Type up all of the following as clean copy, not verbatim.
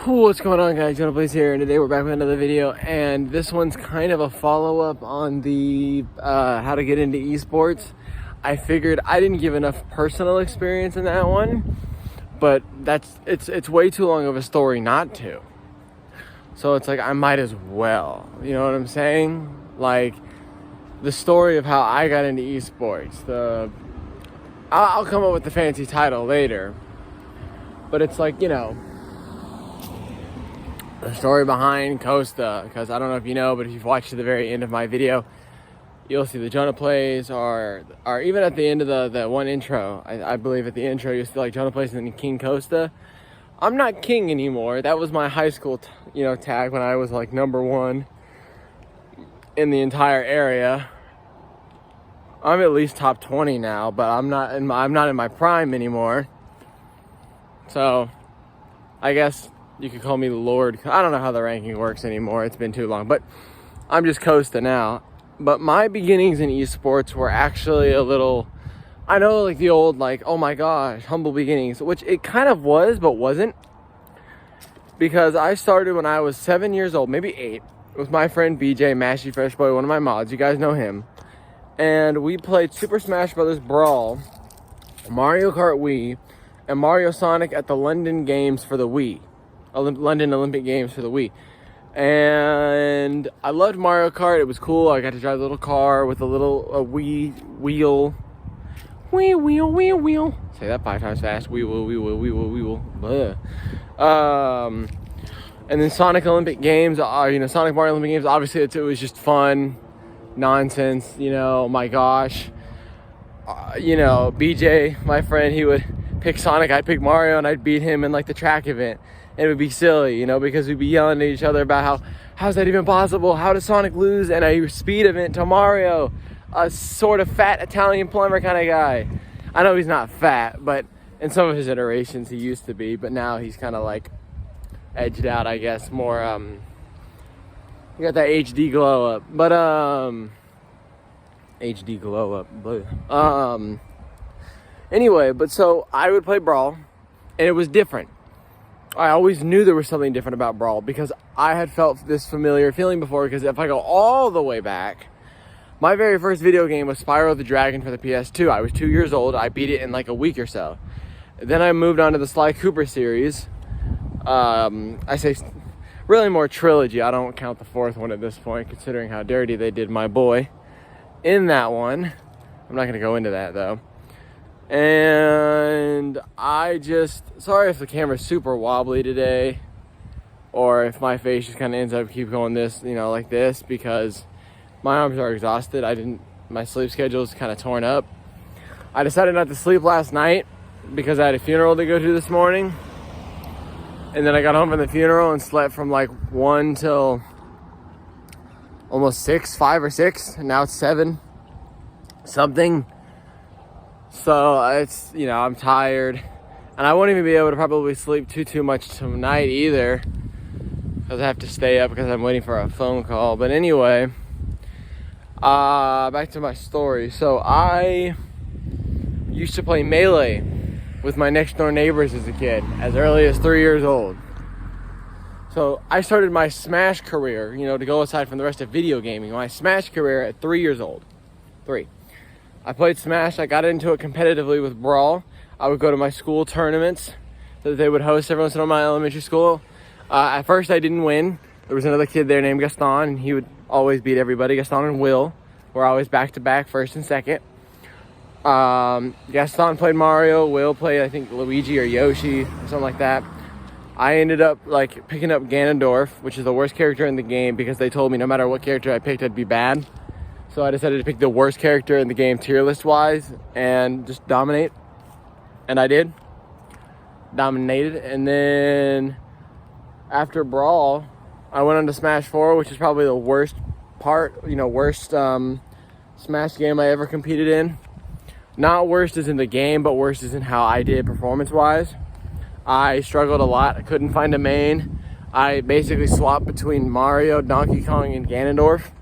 What's going on, guys? Jonah Plays here, and today we're back with another video, and this one's kind of a follow-up on the how to get into esports. I figured I didn't give enough personal experience in that one, but it's way too long of a story not to. So it's like I might as well, you know what I'm saying? Like the story of how I got into esports. I'll come up with the fancy title later, but it's like, you know, the story behind Costa, because I don't know if you know, but if you've watched to the very end of my video, you'll see the Jonah Plays, or even at the end of the one intro, I believe at the intro, you'll see like Jonah Plays and then King Costa. I'm not king anymore. That was my high school, tag when I was like number one in the entire area. I'm at least top 20 now, but I'm not in my prime anymore. So, I guess you could call me the Lord. I don't know how the ranking works anymore. It's been too long, but I'm just Costa now. But my beginnings in esports were actually a little, I know, like the old, like, oh my gosh, humble beginnings, which it kind of was, but wasn't. Because I started when I was 7 years old, maybe 8, with my friend BJ, Mashy Fresh Boy, one of my mods. You guys know him. And we played Super Smash Bros. Brawl, Mario Kart Wii, and Mario Sonic at the London Games for the Wii. London Olympic Games for the Wii. And I loved Mario Kart. It was cool. I got to drive a little car with a little Wii wheel. Wheel. Say that 5 times fast. Wheel. And then Sonic Olympic Games, Sonic Mario Olympic Games, obviously it was just fun nonsense, my gosh. BJ, my friend, he would pick Sonic, I'd pick Mario, and I'd beat him in like the track event. And it would be silly, because we'd be yelling at each other about how's that even possible? How does Sonic lose in a speed event to Mario? A sort of fat Italian plumber kind of guy. I know he's not fat, but in some of his iterations he used to be, but now he's kind of like edged out, I guess, more, he got that HD glow up, but, HD glow up, anyway, but so I would play Brawl, and it was different. I always knew there was something different about Brawl because I had felt this familiar feeling before, because if I go all the way back, my very first video game was Spyro the Dragon for the PS2. I was 2 years old. I beat it in like a week or so. Then I moved on to the Sly Cooper series. I say really more trilogy. I don't count the fourth one at this point, considering how dirty they did my boy in that one. I'm not going to go into that though. And sorry if the camera's super wobbly today, or if my face just kind of ends up keep going this, like this, because my arms are exhausted. My sleep schedule is kind of torn up. I decided not to sleep last night because I had a funeral to go to this morning. And then I got home from the funeral and slept from like 1 till almost 5 or 6, and now it's 7 something. So it's, I'm tired, and I won't even be able to probably sleep too much tonight either, because I have to stay up because I'm waiting for a phone call. But anyway, back to my story. So I used to play Melee with my next door neighbors as a kid, as early as 3 years old. So I started my Smash career, to go aside from the rest of video gaming, my Smash career at 3 years old. 3. I played Smash. I got into it competitively with Brawl. I would go to my school tournaments that they would host every once in a while in my elementary school. At first I didn't win. There was another kid there named Gaston, and he would always beat everybody. Gaston and Will were always back-to-back, first and second. Gaston played Mario. Will played, I think, Luigi or Yoshi or something like that. I ended up like picking up Ganondorf, which is the worst character in the game, because they told me no matter what character I picked, I'd be bad. So I decided to pick the worst character in the game tier list wise and just dominate. And I did. Dominated. And then after Brawl, I went on to Smash 4, which is probably the worst Smash game I ever competed in. Not worst as in the game, but worst as in how I did performance-wise. I struggled a lot. I couldn't find a main. I basically swapped between Mario, Donkey Kong, and Ganondorf.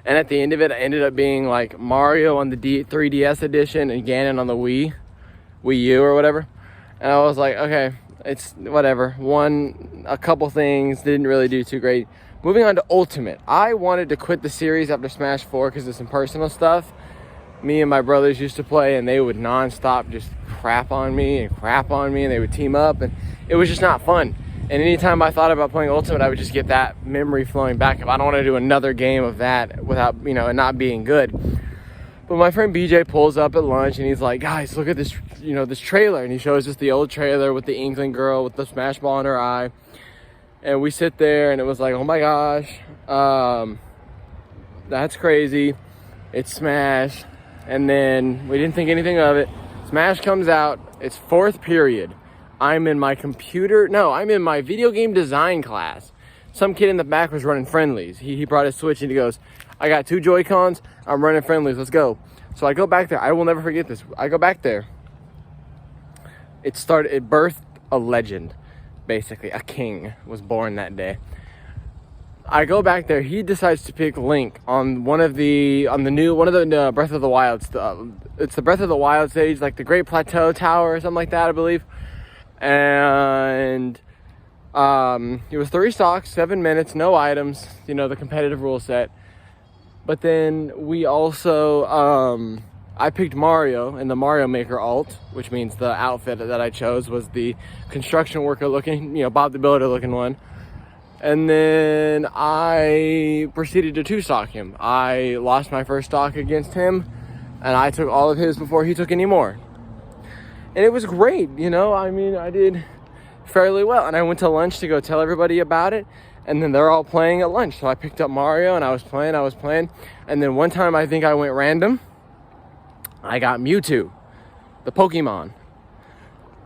And at the end of it, I ended up being like Mario on the 3DS edition and Ganon on the Wii U or whatever. And I was like, okay, It's whatever. Won a couple things, didn't really do too great. Moving on to Ultimate. I wanted to quit the series after Smash 4 because of some personal stuff. Me and my brothers used to play, and they would nonstop just crap on me, and they would team up, and it was just not fun. And anytime I thought about playing Ultimate, I would just get that memory flowing back. If I don't want to do another game of that without, and not being good. But my friend BJ pulls up at lunch, and he's like, guys, look at this, this trailer. And he shows us the old trailer with the Inkling girl with the Smash ball in her eye. And we sit there, and it was like, oh my gosh, that's crazy. It's Smash. And then we didn't think anything of it. Smash comes out. It's fourth period. I'm in my video game design class. Some kid in the back was running friendlies. He brought his Switch, and he goes, I got 2 Joy-Cons. I'm running friendlies. Let's go. So I go back there. I will never forget this. I go back there. It birthed a legend, basically. A king was born that day. I go back there. He decides to pick Link on one of the Breath of the Wild stuff. It's the Breath of the Wild stage, like the Great Plateau Tower or something like that, I believe. And it was 3 stocks, 7 minutes, no items. The competitive rule set. But then we also, I picked Mario in the Mario Maker alt, which means the outfit that I chose was the construction worker looking, Bob the Builder looking one. And then I proceeded to 2-stock him. I lost my first stock against him, and I took all of his before he took any more. And it was great, I did fairly well. And I went to lunch to go tell everybody about it. And then they're all playing at lunch. So I picked up Mario, and I was playing. And then one time I think I went random. I got Mewtwo, the Pokemon.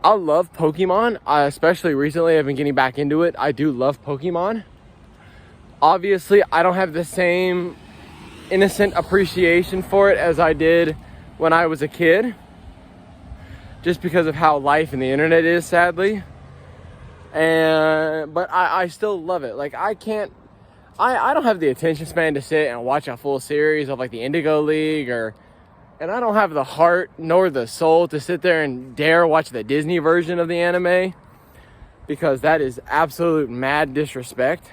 I love Pokemon. Especially recently, I've been getting back into it. I do love Pokemon. Obviously, I don't have the same innocent appreciation for it as I did when I was a kid. Just because of how life and the internet is, sadly. But I still love it. Like, I don't have the attention span to sit and watch a full series of like the Indigo League, and I don't have the heart nor the soul to sit there and dare watch the Disney version of the anime, because that is absolute mad disrespect.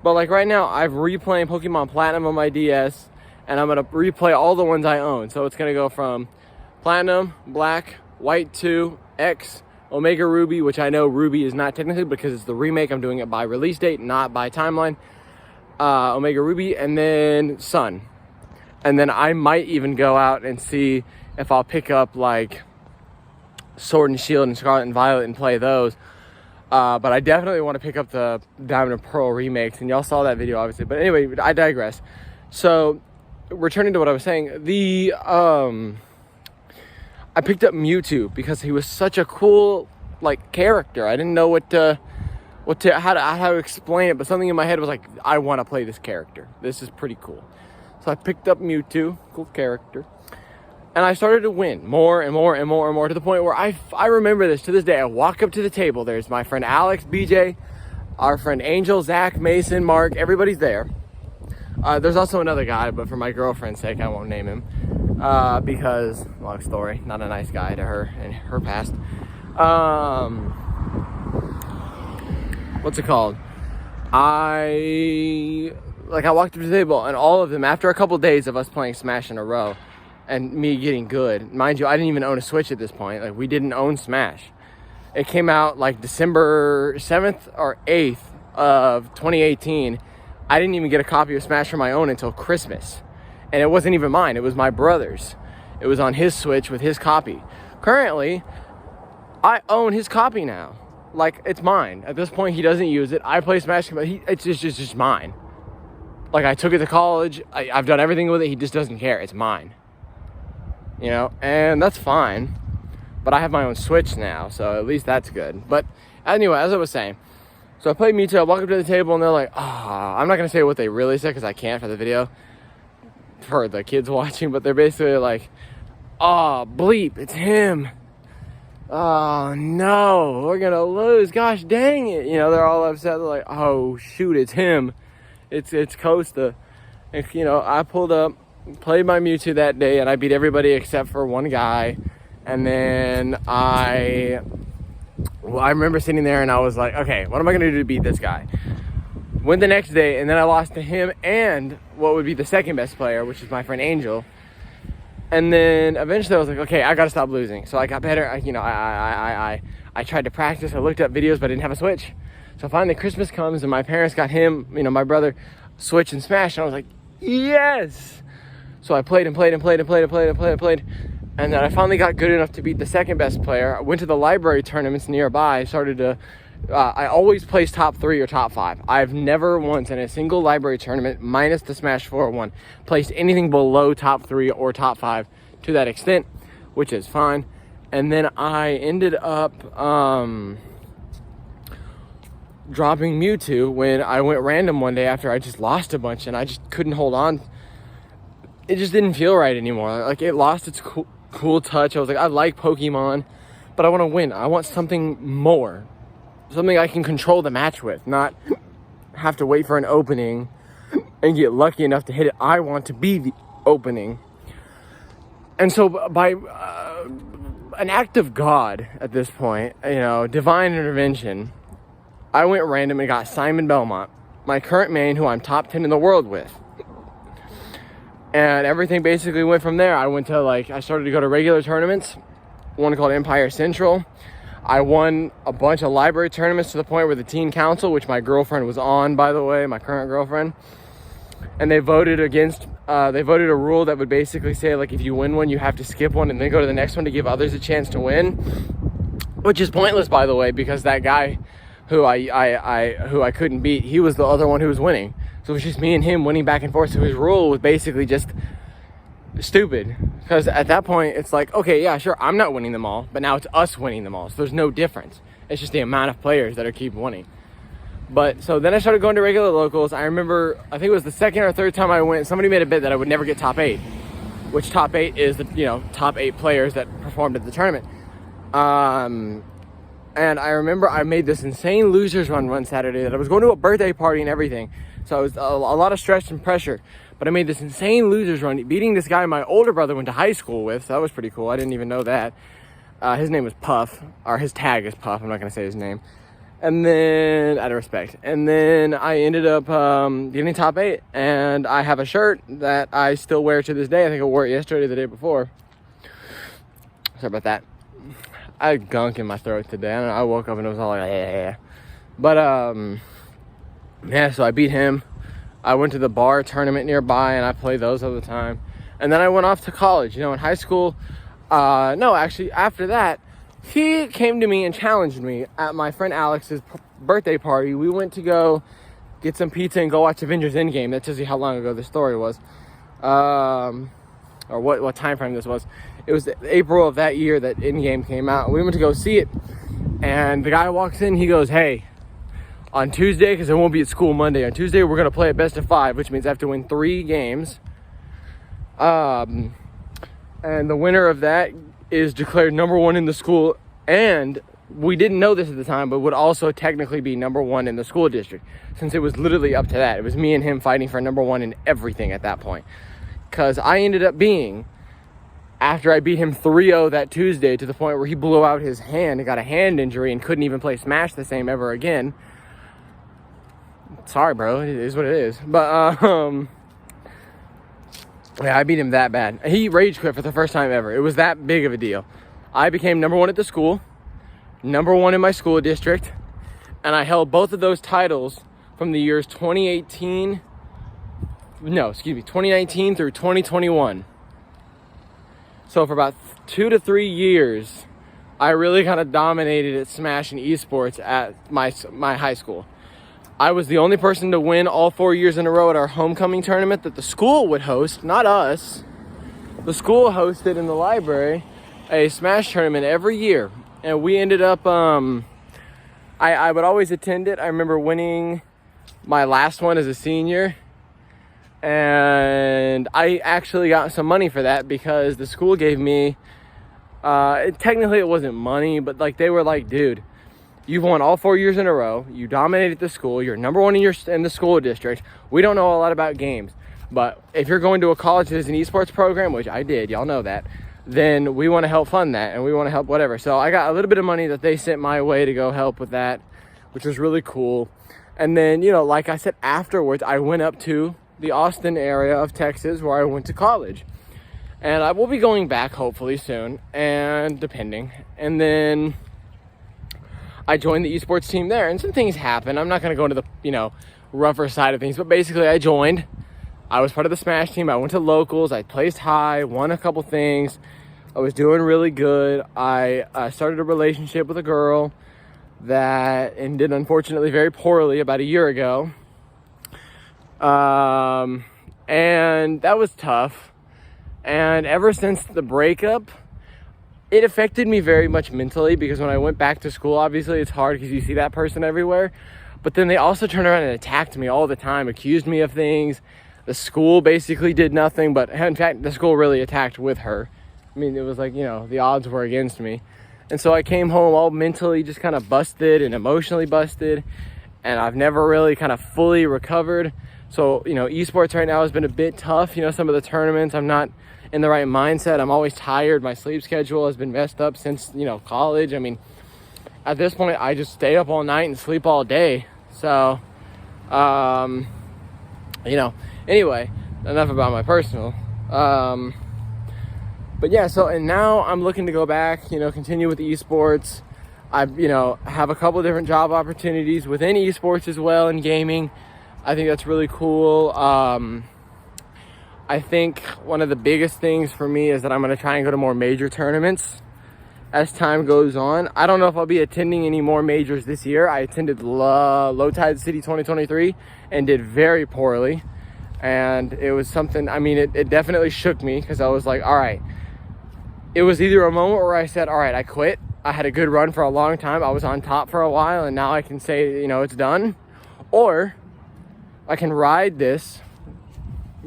But like right now, I'm replaying Pokemon Platinum on my DS, and I'm gonna replay all the ones I own. So it's gonna go from Platinum, Black, White 2, X, Omega Ruby, which I know Ruby is not technically because it's the remake. I'm doing it by release date, not by timeline. Omega Ruby, and then Sun. And then I might even go out and see if I'll pick up like Sword and Shield and Scarlet and Violet and play those. But I definitely want to pick up the Diamond and Pearl remakes, and y'all saw that video obviously. But anyway, I digress. So returning to what I was saying, I picked up Mewtwo because he was such a cool like character. I didn't know how to explain it, but something in my head was like, I want to play this character. This is pretty cool. So I picked up Mewtwo, cool character, and I started to win more and more and more and more, to the point where I remember this to this day. I walk up to the table. There's my friend Alex, BJ, our friend Angel, Zach, Mason, Mark. Everybody's there. There's also another guy, but for my girlfriend's sake, I won't name him. Because, long story, not a nice guy to her and her past. What's it called? I walked up to the table, and all of them, after a couple days of us playing Smash in a row and me getting good, mind you, I didn't even own a Switch at this point. Like, we didn't own Smash. It came out like December 7th or 8th of 2018. I didn't even get a copy of Smash for my own until Christmas. And it wasn't even mine. It was my brother's. It was on his Switch with his copy. Currently, I own his copy now. Like, it's mine. At this point, he doesn't use it. I play Smash, but it's just mine. Like, I took it to college. I've done everything with it. He just doesn't care. It's mine. And that's fine. But I have my own Switch now, so at least that's good. But anyway, as I was saying, so I played Mewtwo. I walk up to the table, and they're like, I'm not going to say what they really said because I can't for the video, for the kids watching, but they're basically like, bleep, it's him. Oh no, we're gonna lose, gosh dang it. They're all upset. They're like, oh shoot, it's him. It's Costa. And, I pulled up, played my Mewtwo that day, and I beat everybody except for one guy. And then I Well, I remember sitting there and I was like, okay, what am I going to do to beat this guy? Went the next day, and then I lost to him and what would be the second best player, which is my friend Angel. And then eventually I was like, okay, I got to stop losing. So I got better. I tried to practice. I looked up videos, but I didn't have a Switch. So finally Christmas comes and my parents got him, my brother, Switch and Smash. And I was like, yes. So I played. And then I finally got good enough to beat the second best player. I went to the library tournaments nearby. I always place top 3 or top 5. I've never once in a single library tournament, minus the Smash 401, placed anything below top 3 or top 5 to that extent, which is fine. And then I ended up dropping Mewtwo when I went random one day after I just lost a bunch and I just couldn't hold on. It just didn't feel right anymore. Like, it lost its cool touch. I was like, I like Pokemon, but I want to win. I want something more. Something I can control the match with, not have to wait for an opening and get lucky enough to hit it. I want to be the opening. And so by an act of God at this point, divine intervention, I went random and got Simon Belmont, my current main, who I'm top 10 in the world with. And everything basically went from there. I started to go to regular tournaments, one called Empire Central. I won a bunch of library tournaments to the point where the teen council, which my girlfriend was on, by the way, my current girlfriend, and they voted a rule that would basically say, like, if you win one, you have to skip one and then go to the next one to give others a chance to win, which is pointless, by the way, because that guy who I couldn't beat, he was the other one who was winning. So it was just me and him winning back and forth. So his rule was basically just stupid, because at that point it's like, okay, yeah, sure, I'm not winning them all, but now it's us winning them all, so there's no difference. It's just the amount of players that are keep winning. But so then I started going to regular locals. I remember, I think it was the second or third time I went, somebody made a bet that I would never get top 8, which top 8 is the top 8 players that performed at the tournament. And I remember I made this insane losers run one Saturday that I was going to a birthday party and everything, so it was a lot of stress and pressure. But I made this insane losers run, beating this guy my older brother went to high school with. So that was pretty cool. I didn't even know that. His name was Puff, or his tag is Puff. I'm not going to say his name. And then, out of respect. And then I ended up getting top 8. And I have a shirt that I still wear to this day. I think I wore it yesterday or the day before. Sorry about that. I had gunk in my throat today. I don't know, I woke up and it was all like, yeah. But, yeah, so I beat him. I went to the bar tournament nearby and I played those all the time. And then I went off to college, in high school. After that, he came to me and challenged me at my friend Alex's birthday party. We went to go get some pizza and go watch Avengers Endgame. That tells you how long ago the story was. Or what time frame this was. It was April of that year that Endgame came out. We went to go see it. And the guy walks in, he goes, hey, on Tuesday, because I won't be at school Monday, on Tuesday we're going to play a best of 5, which means I have to win 3 games. And the winner of that is declared number 1 in the school, and we didn't know this at the time, but would also technically be number 1 in the school district, since it was literally up to that. It was me and him fighting for number 1 in everything at that point. Because I ended up being, after I beat him 3-0 that Tuesday, to the point where he blew out his hand and got a hand injury and couldn't even play Smash the same ever again. Sorry, bro, it is what it is. But yeah, I beat him that bad. He rage quit for the first time ever. It was that big of a deal. I became number 1 at the school, number 1 in my school district, and I held both of those titles from the years 2019 through 2021. So for about 2 to 3 years, I really kind of dominated at Smash and esports at my high school. I was the only person to win all 4 years in a row at our homecoming tournament that the school would host, not us. The school hosted in the library a Smash tournament every year. And we ended up, I would always attend it. I remember winning my last one as a senior. And I actually got some money for that because the school gave me, technically it wasn't money, but they were like, dude, you've won all 4 years in a row. You dominated the school. You're number 1 in the school district. We don't know a lot about games, but if you're going to a college that has an esports program, which I did, y'all know that, then we want to help fund that, and we want to help whatever. So I got a little bit of money that they sent my way to go help with that, which was really cool. And then, you know, like I said, afterwards, I went up to the Austin area of Texas where I went to college. And I will be going back hopefully soon, and depending. And then I joined the esports team there, and some things happened. I'm not going to go into the, you know, rougher side of things, but basically I joined. I was part of the Smash team. I went to locals. I placed high, won a couple things. I was doing really good. I started a relationship with a girl that ended, unfortunately, very poorly about a year ago. And that was tough. And ever since the breakup, it affected me very much mentally, because when I went back to school, obviously it's hard because you see that person everywhere. But then they also turned around and attacked me all the time, accused me of things. The school basically did nothing, but in fact, the school really attacked with her. I mean, it was like, you know, the odds were against me. And so I came home all mentally just kind of busted and emotionally busted. And I've never really kind of fully recovered. So, you know, esports right now has been a bit tough. You know, some of the tournaments, I'm not in the right mindset. I'm always tired. My sleep schedule has been messed up since, you know, college. I mean, at this point, I just stay up all night and sleep all day. So, you know, anyway, enough about my personal. But yeah, so, and now I'm looking to go back, you know, continue with the esports. I, you know, have a couple different job opportunities within esports as well, in gaming. I think that's really cool. I think one of the biggest things for me is that I'm going to try and go to more major tournaments as time goes on. I don't know if I'll be attending any more majors this year. I attended Low Tide City 2023 and did very poorly. And it was something, I mean, it definitely shook me, because I was like, all right. It was either a moment where I said, all right, I quit. I had a good run for a long time. I was on top for a while, and now I can say, you know, it's done. Or I can ride this,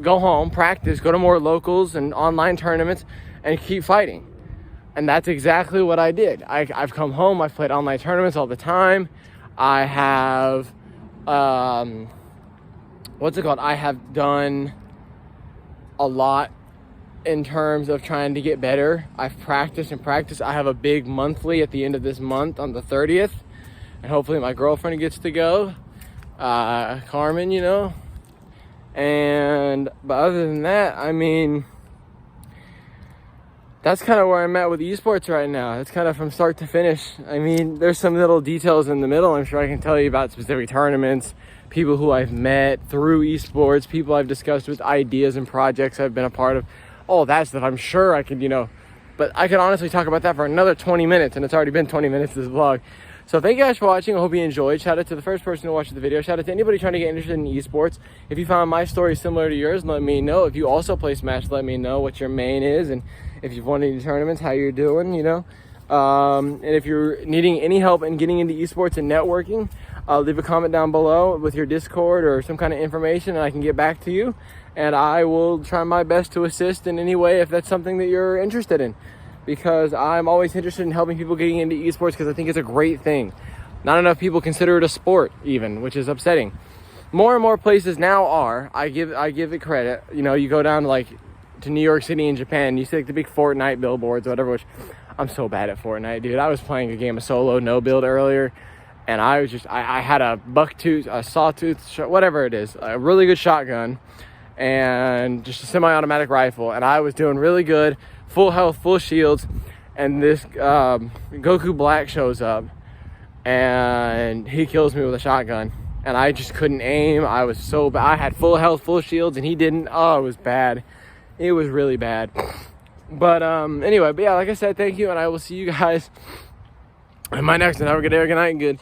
go home, practice, go to more locals and online tournaments, and keep fighting. And that's exactly what I did. I've come home, I've played online tournaments all the time. I have, what's it called? I have done a lot in terms of trying to get better. I've practiced and practiced. I have a big monthly at the end of this month on the 30th. And hopefully my girlfriend gets to go. Carmen, you know. But other than that, I mean, that's kind of where I'm at with esports right now. It's kind of from start to finish. I mean, there's some little details in the middle. I'm sure I can tell you about specific tournaments, people who I've met through esports, people I've discussed with, ideas and projects I've been a part of. All that stuff, I'm sure I could, you know, but I could honestly talk about that for another 20 minutes, and it's already been 20 minutes this vlog. So thank you guys for watching. I hope you enjoyed. Shout out to the first person who watched the video. Shout out to anybody trying to get interested in esports. If you found my story similar to yours, let me know. If you also play Smash, let me know what your main is, and if you've won any tournaments, how you're doing, you know. And if you're needing any help in getting into esports and networking, leave a comment down below with your Discord or some kind of information, and I can get back to you. And I will try my best to assist in any way if that's something that you're interested in, because I'm always interested in helping people getting into esports, because I think it's a great thing. Not enough people consider it a sport even, which is upsetting. More and more places now are. I give it credit. You know, you go down to New York City and Japan, you see like the big Fortnite billboards or whatever, which I'm so bad at Fortnite, dude. I was playing a game of solo no build earlier, and I was just, I had a bucktooth, a sawtooth, whatever it is, a really good shotgun, and just a semi-automatic rifle, and I was doing really good, full health, full shields, and this Goku Black shows up, and he kills me with a shotgun, and I just couldn't aim. I was so bad. I had full health, full shields, and he didn't. Oh, it was bad. It was really bad. But anyway, but yeah, like I said, thank you, and I will see you guys in my next one. Have a good day, or good night, and good